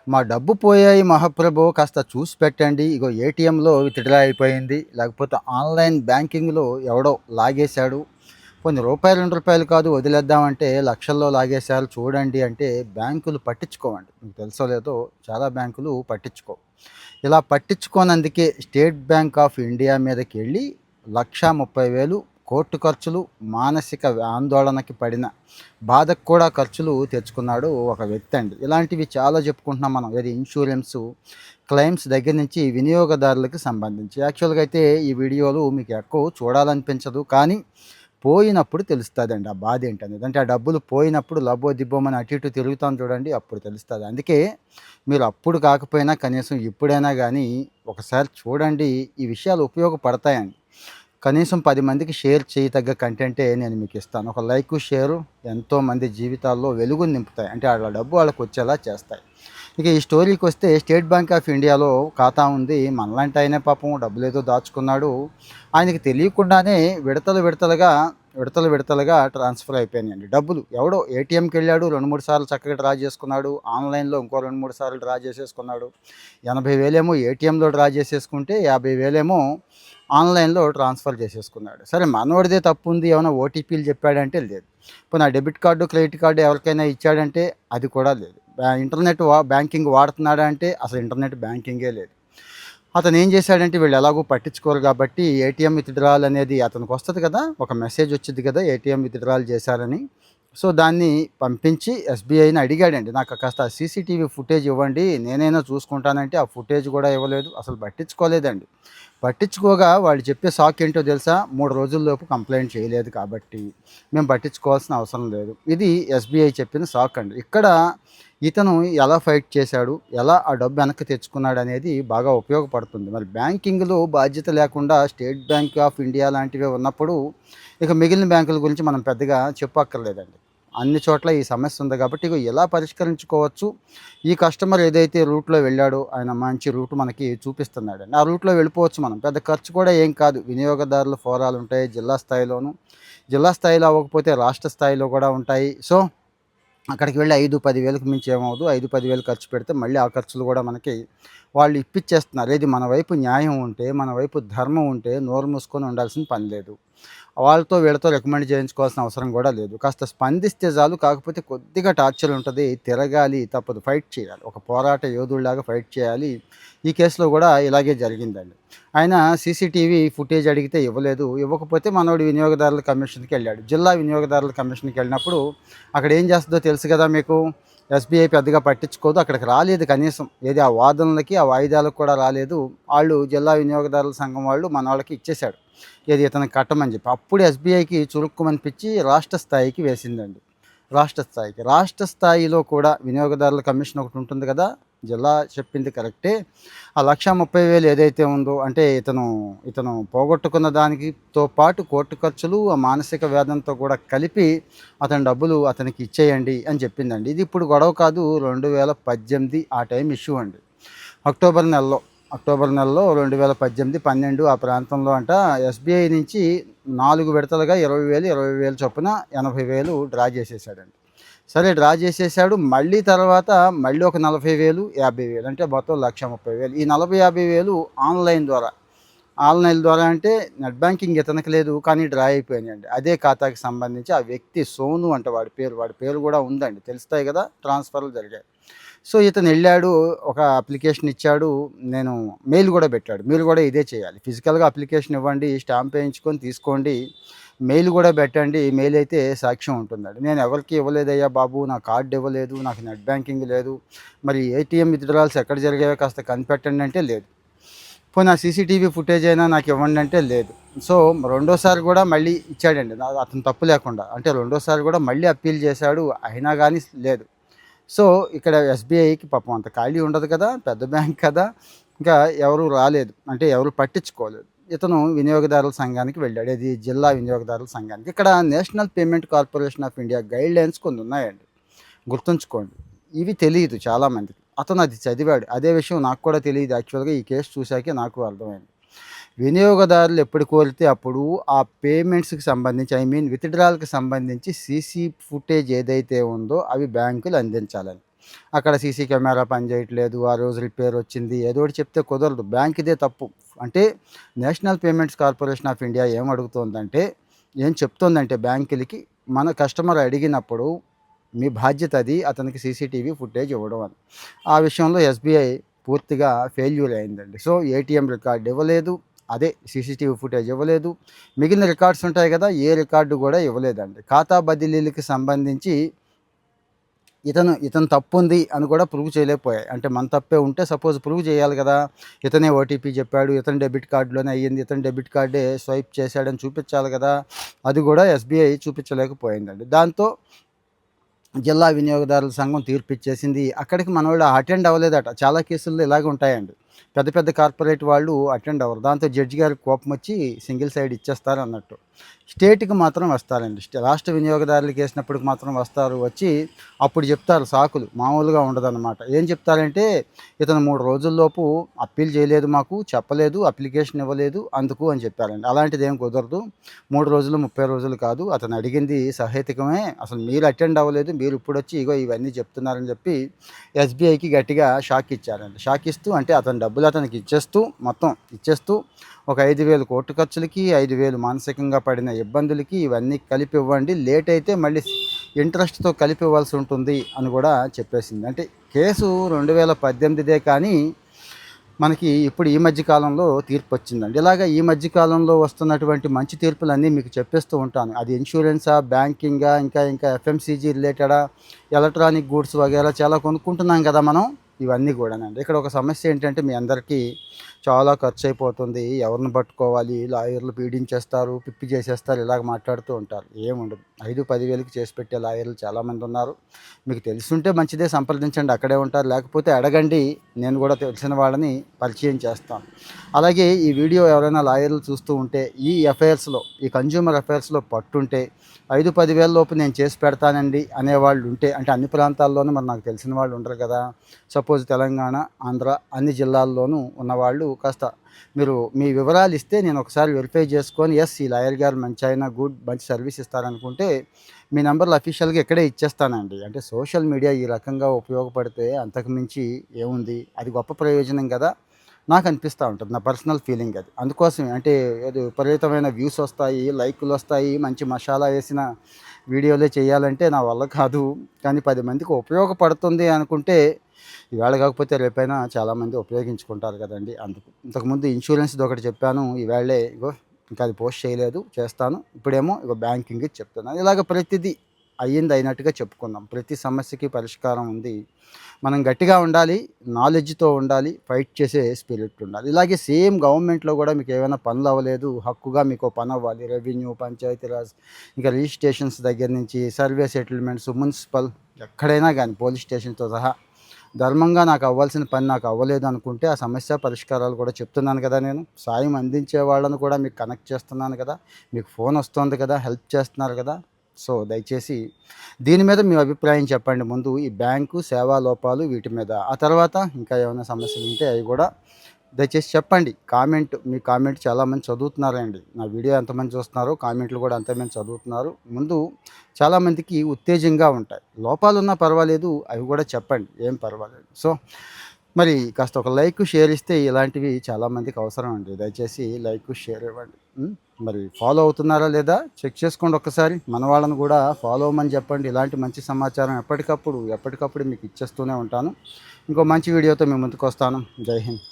మా డబ్బు పోయాయి మహాప్రభో కాస్త చూసి పెట్టండి. ఇగో ఏటీఎంలో విత్‌డ్రా అయిపోయింది. లేకపోతే ఆన్‌లైన్ బ్యాంకింగ్‌లో ఎవడో లాగేశాడు. కొన్ని రూపాయలు, రూ. 2 కాదు వదిలేద్దామంటే లక్షల్లో లాగేశారు చూడండి అంటే బ్యాంకులు పట్టించుకోవండి. మీకు తెలుసో లేదో చాలా బ్యాంకులు పట్టించుకోవు. ఇలా పట్టించుకోనందుకే స్టేట్ బ్యాంక్ ఆఫ్ ఇండియా మీదకెళ్ళి 1,30,000 కోర్టు ఖర్చులు, మానసిక ఆందోళనకి పడిన బాధకు కూడా ఖర్చులు తెచ్చుకున్నాడు ఒక వ్యక్తి అండి. ఇలాంటివి చాలా చెప్పుకుంటున్నాం మనం. ఏది ఇన్సూరెన్సు, క్లెయిమ్స్ దగ్గర నుంచి వినియోగదారులకు సంబంధించి. యాక్చువల్‌గా అయితే ఈ వీడియోలు మీకు ఎక్కువ చూడాలనిపించదు. కానీ పోయినప్పుడు తెలుస్తదండి ఆ బాధేంటనేది. అంటే ఆ డబ్బులు పోయినప్పుడు లబ్బో దిబ్బోమని అటు ఇటు తిరుగుతాం చూడండి అప్పుడు తెలుస్తది. అందుకే మీరు అప్పుడు కాకపోయినా కనీసం ఇప్పుడైనా గానీ ఒకసారి చూడండి. ఈ విషయాలు ఉపయోగపడతాయండి. కనీసం 10 మందికి షేర్ చేయతగ్గ కంటెంటే నేను మీకిస్తాను. ఒక లైకు, షేరు ఎంతోమంది జీవితాల్లో వెలుగుని నింపుతాయి. అంటే ఆళ్ళ డబ్బు వాళ్ళకొచ్చేలా చేస్తాయి. ఇక ఈ స్టోరీకొస్తే స్టేట్ బ్యాంక్ ఆఫ్ ఇండియాలో ఖాతా ఉంది. మనలాంటి ఆయనే పాపం డబ్బులేదో దాచుకున్నాడు. ఆయనకి తెలియకుండానే విడతలుగా ట్రాన్స్‌ఫర్ అయిపోయినాయండి డబ్బులు. ఎవడో ఏటీఎంకెళ్ళాడు 2, 3 సార్లు చక్కగా డ్రా చేసుకున్నాడు. ఆన్‌లైన్‌లో ఇంకో 2, 3 సార్లు డ్రా చేసేసుకున్నాడు. 80,000 ఏమో ఏటీఎంలో డ్రా చేసేసుకుంటే 50,000 ఏమో ఆన్‌లైన్‌లో ట్రాన్స్‌ఫర్ చేసేసుకున్నాడు. సరే మనోడిదే తప్పుంది. ఏమైనా ఓటీపీలు చెప్పాడంటే లేదు. పోనీ ఆ డెబిట్ కార్డు, క్రెడిట్ కార్డు ఎవరికైనా ఇచ్చాడంటే అది కూడా లేదు. ఇంటర్నెట్ బ్యాంకింగ్ వాడుతున్నాడా అంటే అసలు ఇంటర్నెట్ బ్యాంకింగే లేదు. అతనేం చేశాడంటే వీళ్ళు ఎలాగో పట్టించుకోరు కాబట్టి ఏటీఎం విత్‌డ్రాయల్ అనేది అతనికొస్తది కదా! ఒక మెసేజ్ వచ్చిద్ది కదా! ఏటీఎం విత్‌డ్రాయల్ చేశారని. సో, దాన్ని పంపించి ఎస్‌బీఐని అడిగాడండి. నాకు కాస్త సీసీటీవీ ఫుటేజ్ ఇవ్వండి. నేనైనా చూసుకుంటానంటే ఆ ఫుటేజ్ కూడా ఇవ్వలేదు. అసలు పట్టించుకోలేదండి. పట్టించుకోగా వాళ్ళు చెప్పే సాకు ఏంటో తెలుసా? 3 రోజుల్లోపు కంప్లెయింట్ చేయలేదు కాబట్టి మేము పట్టించుకోవాల్సిన అవసరం లేదు. ఇది ఎస్‌బీఐ చెప్పిన సాకండి. ఇక్కడ ఇతను ఎలా ఫైట్ చేశాడు? ఎలా ఆ డబ్బు వెనక్కి తెచ్చుకున్నాడనేది బాగా ఉపయోగపడుతుంది. మరి బ్యాంకింగ్‌లో బాధ్యత లేకుండా స్టేట్ బ్యాంక్ ఆఫ్ ఇండియా లాంటివే ఉన్నప్పుడు ఇక మిగిలిన బ్యాంకుల గురించి మనం పెద్దగా చెప్పక్కర్లేదండి. అన్ని చోట్ల ఈ సమస్య ఉంది కాబట్టి ఇగో ఎలా పరిష్కరించుకోవచ్చు. ఈ కస్టమర్ ఏదైతే రూట్‌లో వెళ్ళాడో ఆయన మంచి రూట్ మనకి చూపిస్తున్నాడండి. ఆ రూట్‌లో వెళ్ళిపోవచ్చు మనం. పెద్ద ఖర్చు కూడా ఏం కాదు. వినియోగదారుల ఫోరాలుంటాయి జిల్లా స్థాయిలోను. జిల్లా స్థాయిలో అవ్వకపోతే రాష్ట్ర స్థాయిలో కూడా ఉంటాయి. సో, అక్కడికి వెళ్ళి 5, 10,000కి మించి ఏమవ్వదు. 5, 10,000 ఖర్చు పెడితే మళ్ళీ ఆ ఖర్చులు కూడా మనకి వాళ్ళు ఇప్పిచ్చేస్తున్నారు. ఏది మన వైపు న్యాయం ఉంటే, మన వైపు ధర్మం ఉంటే నోరు మూసుకొని ఉండాల్సిన పని లేదు. వాళ్ళతో వీళ్ళతో రికమెండ్ చేయించుకోవాల్సిన అవసరం కూడా లేదు. కాస్త స్పందిస్తే చాలు. కాకపోతే కొద్దిగా టార్చర్ ఉంటది. తిరగాలి తప్పదు. ఫైట్ చేయాలి. ఒక పోరాట యోధుడిలాగా ఫైట్ చేయాలి. ఈ కేసులో కూడా ఇలాగే జరిగిందండి. ఆయన సీసీటీవీ ఫుటేజ్ అడిగితే ఇవ్వలేదు. ఇవ్వకపోతే మనోడు వినియోగదారుల కమిషన్‌కెళ్ళాడు. జిల్లా వినియోగదారుల కమిషన్‌కెళ్ళినప్పుడు అక్కడ ఏం చేస్తదో తెలుసు కదా మీకు. ఎస్‌బీఐ పెద్దగా పట్టించుకోదు. అక్కడికి రాలేదు కనీసం. ఏది ఆ వాదనలకి, ఆ వాయిదాలకు కూడా రాలేదు. ఆళ్ళు జిల్లా వినియోగదారుల సంఘం వాళ్ళు మనోళ్ళకి ఇచ్చేశాడు. ఏది ఇతనికి కట్టమని చెప్పి. అప్పుడు ఎస్‌బీఐకి చురుక్కుమనిపిచ్చి రాష్ట్ర స్థాయికి వేసిందండి. రాష్ట్ర స్థాయికి. రాష్ట్ర స్థాయిలో కూడా వినియోగదారుల కమిషన్ ఒకటి ఉంటుంది కదా! జిల్లా చెప్పింది కరెక్టే. ఆ 1,30,000 ఏదైతే ఉందో అంటే ఇతను పోగొట్టుకున్న దానికితో పాటు కోర్టు ఖర్చులు, ఆ మానసిక వేదనతో కూడా కలిపి అతని డబ్బులు అతనికి ఇచ్చేయండి అని చెప్పిందండి. ఇది ఇప్పుడు గొడవ కాదు. 2018 ఆ టైం ఇష్యూ అండి. అక్టోబర్ నెలలో. అక్టోబర్ నెలలో 2018, 12 ఆ ప్రాంతంలో అంట ఎస్‌బీఐ నుంచి 4 విడతలుగా 20,000, 20,000 చొప్పున 80,000 డ్రా చేసేసాడండి. సరే డ్రా చేసేసాడు. మళ్ళీ తర్వాత మళ్ళీ ఒక 40,000, 50,000 అంటే మొత్తం 1,30,000. ఈ 40, 50,000 ఆన్‌లైన్ ద్వారా. ఆన్‌లైన్ ద్వారా అంటే నెట్ బ్యాంకింగ్ ఇతనికి లేదు. కానీ డ్రా అయిపోయినాయండి. అదే ఖాతాకి సంబంధించి ఆ వ్యక్తి సోను అంట వాడి పేరు. వాడి పేరు కూడా ఉందండి. తెలుస్తాయి కదా! ట్రాన్స్‌ఫర్‌లు జరిగాయి. సో, ఇతనెళ్ళాడు. ఒక అప్లికేషన్ ఇచ్చాడు. నేను మెయిల్ గూడా పెట్టాడు. మీరు గూడా ఇదే చేయాలి. ఫిజికల్‌గా అప్లికేషన్ ఇవ్వండి. స్టాంప్ ఏయించుకొని తీసుకోండి. మెయిల్ గూడా పెట్టండి. మెయిల్ అయితే సాక్ష్యం ఉంటుందండి. నేను ఎవరికీ ఇవ్వలేదయ్యా బాబు. నా కార్డ్ ఇవ్వలేదు. నాకు నెట్ బ్యాంకింగ్ లేదు. మరి ఏటీఎం విత్‌డ్రాయల్స్ ఎక్కడ జరిగాయో కాస్త కనిపెట్టండి అంటే లేదు. పోనీ ఆ సీసీటీవీ ఫుటేజ్ అయినా నాకు ఇవ్వండి అంటే లేదు. సో, రెండోసారి గూడా మళ్ళీ ఇచ్చాడండి. అతని తప్పు లేకుండా. అంటే రెండోసారి గూడా మళ్ళీ అప్పీల్ చేశాడు. అయినా గానీ లేదు. సో, ఇక్కడ ఎస్‌బీఐకి పాపం అంత ఖాళీ ఉండదు కదా! పెద్ద బ్యాంక్ కదా! ఇంకా ఎవరు రాలేదు. అంటే ఎవరు పట్టించుకోలేదు. ఇతను వినియోగదారుల సంఘానికి వెళ్ళాడు. ఏది జిల్లా వినియోగదారుల సంఘానికి. ఇక్కడ national payment corporation of India guidelines కొన్ని ఉన్నాయండి. గుర్తుంచుకోండి. ఇవి తెలీదు చాలామందికి. అతను అది చదివాడు. అదే విషయం నాకు కూడా తెలీదు యాక్చువల్‌గా ఈ కేస్ చూసాకే నాకు అర్థమైంది. వినియోగదారులు ఎప్పుడు కోరితే అప్పుడు ఆ పేమెంట్స్‌కి సంబంధించి విత్‌డ్రాయల్‌కి సంబంధించి సీసీ ఫుటేజ్ ఏదైతే ఉందో అవి బ్యాంకులు అందించాలని. అక్కడ సీసీ కెమెరా పనిచేయట్లేదు, ఆ రోజు రిపేర్ వచ్చింది, ఏదో ఒకటి చెప్తే కుదరదు. బ్యాంక్ ఇదే తప్పు. అంటే national payments corporation of India ఏం అడుగుతోందంటే, ఏం చెప్తోందంటే బ్యాంకులకి, మన కస్టమర్ అడిగినప్పుడు మీ బాధ్యత అది అతనికి సీసీటీవీ ఫుటేజ్ ఇవ్వడం అని. ఆ విషయంలో ఎస్బీఐ పూర్తిగా ఫెయిల్యూర్ అయిందండి. సో ఏటీఎం రికార్డ్ ఇవ్వలేదు, అదే సీసీటీవీ ఫుటేజ్ ఇవ్వలేదు. మిగిలిన రికార్డ్స్ ఉంటాయి కదా, ఏ రికార్డు కూడా ఇవ్వలేదండి. ఖాతా బదిలీలకి సంబంధించి ఇతను తప్పు ఉంది అని కూడా ప్రూవ్ చేయలేకపోయాయి. అంటే మన తప్పే ఉంటే సపోజ్ ప్రూవ్ చేయాలి కదా. ఇతనే ఓటీపీ చెప్పాడు, ఇతని డెబిట్ కార్డులోనే అయ్యింది, ఇతని డెబిట్ కార్డే స్వైప్ చేశాడని చూపించాలి కదా. అది కూడా ఎస్బీఐ చూపించలేకపోయిందండి. దాంతో జిల్లా వినియోగదారుల సంఘం తీర్పిచ్చేసింది. అక్కడికి మనోళ్ళు అటెండ్ అవ్వలేదట. చాలా కేసుల్లో ఇలాగే ఉంటాయండి. పెద్ద పెద్ద కార్పొరేట్ వాళ్ళు అటెండ్ అవ్వరు. దాంతో జడ్జి గారికి కోపం వచ్చి సింగిల్ సైడ్ ఇచ్చేస్తారు అన్నట్టు. స్టేట్‌కి మాత్రం వస్తారండి. రాష్ట్ర వినియోగదారులకి ఏసినప్పటికి మాత్రం వస్తారు. వచ్చి అప్పుడు చెప్తారు సాకులు. మామూలుగా ఉండదన్నమాట. ఏం చెప్తారంటే, ఇతను 3 రోజుల్లోపు అప్పీల్ చేయలేదు, మాకు చెప్పలేదు, అప్లికేషన్ ఇవ్వలేదు అందుకు అని చెప్పారండి. అలాంటిదేం కుదరదు. 3 రోజులు, 30 రోజులు కాదు. అతను అడిగింది సహేతుకమే. అసలు మీరు అటెండ్ అవ్వలేదు. మీరు ఇప్పుడొచ్చి ఇగో ఇవన్నీ చెప్తున్నారని చెప్పి ఎస్బీఐకి గట్టిగా షాక్ ఇచ్చారండి. షాక్ ఇస్తూ అంటే అతని డబ్బులు అతనికి ఇచ్చేస్తూ, మొత్తం ఇచ్చేస్తూ, ఒక 5,000 కోర్టు ఖర్చులకి, 5,000 మానసికంగా పడిన ఇబ్బందులకి ఇవన్నీ కలిపి ఇవ్వండి. లేట్ అయితే మళ్ళీ ఇంట్రెస్ట్‌తో కలిపి ఇవ్వాల్సి ఉంటుంది అని కూడా చెప్పేసింది. అంటే కేసు 2018దే కానీ మనకి ఇప్పుడు ఈ మధ్య కాలంలో తీర్పు వచ్చిందండి. ఇలాగ ఈ మధ్య కాలంలో వస్తున్నటువంటి మంచి తీర్పులన్నీ మీకు చెప్పేస్తూ ఉంటాను. అది ఇన్సూరెన్సా, బ్యాంకింగా, ఇంకా ఎఫ్ఎంసీజీ రిలేటెడా, ఎలక్ట్రానిక్ గూడ్స్ వగైరా చాలా కొనుక్కుంటున్నాం కదా మనం. ఇవన్నీ కూడానండి. ఇక్కడ ఒక సమస్య ఏంటంటే, మీ అందరికీ చాలా ఖర్చు అయిపోతుంది, ఎవరిని పట్టుకోవాలి, లాయర్లు పీడించేస్తారు, పిప్పి చేసేస్తారు, ఇలాగ మాట్లాడుతూ ఉంటారు. ఏముండదు. 5-10 వేలకి చేసి పెట్టే లాయర్లు చాలామంది ఉన్నారు. మీకు తెలుసుంటే మంచిదే, సంప్రదించండి, అక్కడే ఉంటారు. లేకపోతే అడగండి, నేను కూడా తెలిసిన వాళ్ళని పరిచయం చేస్తాను. అలాగే ఈ వీడియో ఎవరైనా లాయర్లు చూస్తూ ఉంటే, ఈ కన్జ్యూమర్ అఫైర్స్లో పట్టుంటే 5-10 వేల లోపు నేను చేసి పెడతానండి అనేవాళ్ళు ఉంటే, అంటే అన్ని ప్రాంతాల్లోనూ మరి నాకు తెలిసిన వాళ్ళు ఉండరు కదా. సపోజ్ తెలంగాణ, ఆంధ్ర అన్ని జిల్లాల్లోనూ ఉన్నవాళ్ళు కాస్త మీరు మీ వివరాలు ఇస్తే నేను ఒకసారి వెరిఫై చేసుకొని, ఎస్ ఈ లాయర్ గారు మంచి ఆయన, మంచి సర్వీస్ ఇస్తారనుకుంటే మీ నెంబర్లు అఫీషియల్గా ఇక్కడే ఇచ్చేస్తానండి. అంటే సోషల్ మీడియా ఈ రకంగా ఉపయోగపడితే అంతకు మించి ఏముంది, అది గొప్ప ప్రయోజనం కదా నాకు అనిపిస్తూ ఉంటుంది. నా పర్సనల్ ఫీలింగ్ అది. అందుకోసమే అంటే ఏదో విపరీతమైన వ్యూస్ వస్తాయి, లైకులు వస్తాయి, మంచి మసాలా వేసిన వీడియోలే చేయాలంటే నా వల్ల కాదు. కానీ 10 మందికి ఉపయోగపడుతుంది అనుకుంటే ఈవేళ కాకపోతే రేపైనా చాలామంది ఉపయోగించుకుంటారు కదండి. ఇంతకుముందు ఇన్సూరెన్స్ది ఒకటి చెప్పాను, ఈవేళే ఇగో ఇంకా అది పోస్ట్ చేయలేదు, చేస్తాను. ఇప్పుడేమో ఇగో బ్యాంకింగ్ చెప్తున్నాను. ఇలాగ ప్రతిదీ అయ్యింది అయినట్టుగా చెప్పుకుందాం. ప్రతి సమస్యకి పరిష్కారం ఉంది. మనం గట్టిగా ఉండాలి, నాలెడ్జ్తో ఉండాలి, ఫైట్ చేసే స్పిరిట్ ఉండాలి. ఇలాగే సేమ్ గవర్నమెంట్లో కూడా మీకు ఏమైనా పనులు అవ్వలేదు, హక్కుగా మీకు పని అవ్వాలి, రెవెన్యూ, పంచాయతీరాజ్, ఇంకా రిజిస్ట్రేషన్స్ దగ్గర నుంచి సర్వే సెటిల్మెంట్స్, మున్సిపల్, ఎక్కడైనా కానీ పోలీస్ స్టేషన్తో సహా ధర్మంగా నాకు అవ్వాల్సిన పని నాకు అవ్వలేదు అనుకుంటే ఆ సమస్య పరిష్కారాలు కూడా చెప్తున్నాను కదా. నేను సాయం అందించే వాళ్ళను కూడా మీకు కనెక్ట్ చేస్తున్నాను కదా, మీకు ఫోన్ వస్తుంది కదా, హెల్ప్ చేస్తున్నారు కదా. సో దయచేసి దీని మీద మీ అభిప్రాయం చెప్పండి. ముందు ఈ బ్యాంకు సేవా లోపాలు వీటి మీద, ఆ తర్వాత ఇంకా ఏమైనా సమస్యలు ఉంటే అవి కూడా దయచేసి చెప్పండి. మీ కామెంట్ చాలామంది చదువుతున్నారండి. నా వీడియో ఎంతమంది చూస్తున్నారో కామెంట్లు కూడా అంతమంది చదువుతున్నారు. ముందు చాలామందికి ఉత్తేజంగా ఉంటాయి. లోపాలున్నా పర్వాలేదు, అవి కూడా చెప్పండి, ఏం పర్వాలేదు. సో మరి కాస్త ఒక లైక్, షేర్ ఇస్తే ఇలాంటివి చాలామందికి అవసరం అండి. దయచేసి లైక్, షేర్ ఇవ్వండి. మరి ఫాలో అవుతున్నారా లేదా చెక్ చేసుకోండి ఒక్కసారి. మన వాళ్ళని కూడా ఫాలో అవ్వమని చెప్పండి. ఇలాంటి మంచి సమాచారం ఎప్పటికప్పుడు మీకు ఇచ్చేస్తూనే ఉంటాను. ఇంకో మంచి వీడియోతో మీ ముందుకు వస్తాను. జై హింద్.